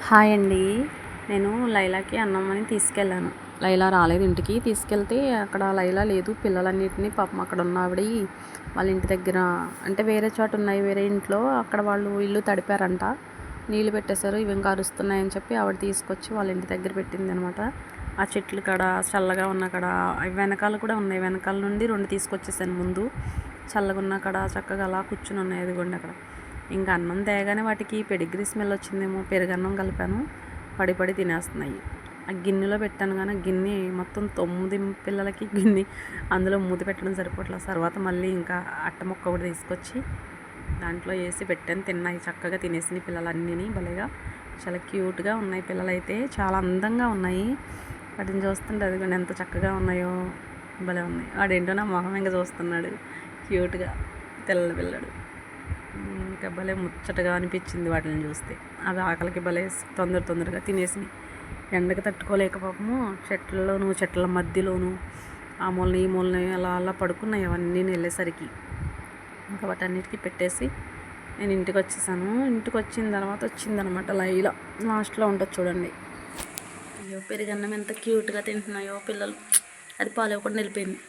Hi అండి. నేను లైలాకి అన్నం అని తీసుకెళ్ళాను. లైలా రాలేదు ఇంటికి. తీసుకెళ్తే అక్కడ లైలా లేదు. పిల్లలన్నిటిని పాపం అక్కడ ఉన్న ఆవిడ వాళ్ళ ఇంటి దగ్గర అంటే వేరే చోట ఉన్నాయి, వేరే ఇంట్లో అక్కడ వాళ్ళు ఇల్లు తడిపారంట, నీళ్ళు పెట్టేశారు, ఇవి ఇంకా అరుస్తున్నాయని చెప్పి ఆవిడ తీసుకొచ్చి వాళ్ళ ఇంటి దగ్గర పెట్టింది అనమాట. ఆ చెట్లు కాడ చల్లగా ఉన్న కాడ వెనకాల కూడా ఉన్నాయి. వెనకాల నుండి 2 తీసుకొచ్చేసాను. ముందు చల్లగా ఉన్న కాడ చక్కగా అలా కూర్చుని ఉన్నాయి. అదిగోండి అక్కడ. ఇంకా అన్నం తేగానే వాటికి పెడిగ్రీ స్మెల్ వచ్చిందేమో, పెరుగన్నం కలిపాను, పడి తినేస్తున్నాయి. ఆ గిన్నెలో పెట్టాను కానీ గిన్నె మొత్తం 9 పిల్లలకి గిన్నె అందులో మూత పెట్టడం సరిపోవట్లేదు. తర్వాత మళ్ళీ ఇంకా అట్ట ముక్క ఒకటి తీసుకొచ్చి దాంట్లో వేసి పెట్టాను. తిన్నాయి, చక్కగా తినేసినాయి పిల్లలన్నీ. భలేగా చాలా క్యూట్గా ఉన్నాయి పిల్లలైతే, చాలా అందంగా ఉన్నాయి. వాటిని చూస్తుంటే అది కూడా ఎంత చక్కగా ఉన్నాయో, భలే ఉన్నాయి. వాడేంటో నా మొహం ఇంకా చూస్తున్నాడు క్యూట్గా, తెల్ల పిల్లడు. ఇంకా భలే ముచ్చటగా అనిపించింది వాటిని చూస్తే. అవి ఆకలికి భలే తొందరగా తినేసినాయి. ఎండకు తట్టుకోలేక పాపము చెట్ల మధ్యలోను ఆ మూలని ఈ మూలని అలా పడుకున్నాయి అవన్నీ వెళ్ళేసరికి. ఇంకా వాటన్నిటికీ పెట్టేసి నేను ఇంటికి వచ్చేసాను. ఇంటికి వచ్చిన తర్వాత వచ్చిందనమాట లైలా. లాస్ట్లో ఉంటుంది చూడండి. అయ్యో, పెరుగన్నం ఎంత క్యూట్గా తింటున్నాయో పిల్లలు. అది పాలు ఇవ్వకుండా వెళ్ళిపోయింది.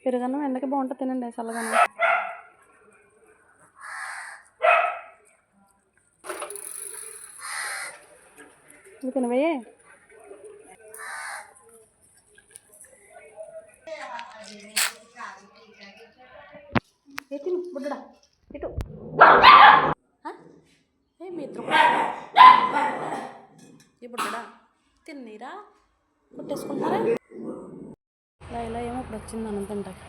పెరుగన్నం ఎండకి బాగుంటుంది, తినండి చల్లగానే. ఇది తినవే. తిను బుడ్డడా, ఇటు ఏ మిత్రం ఈ బుడ్డడా తిన్నీరా, కొట్టేసుకుంటారా. ఇలా ఏమో ఇప్పుడు వచ్చింది అన్నం తింటాకి.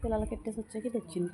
పిల్లలకి ఎట్టేసి వచ్చాక ఇది వచ్చింది.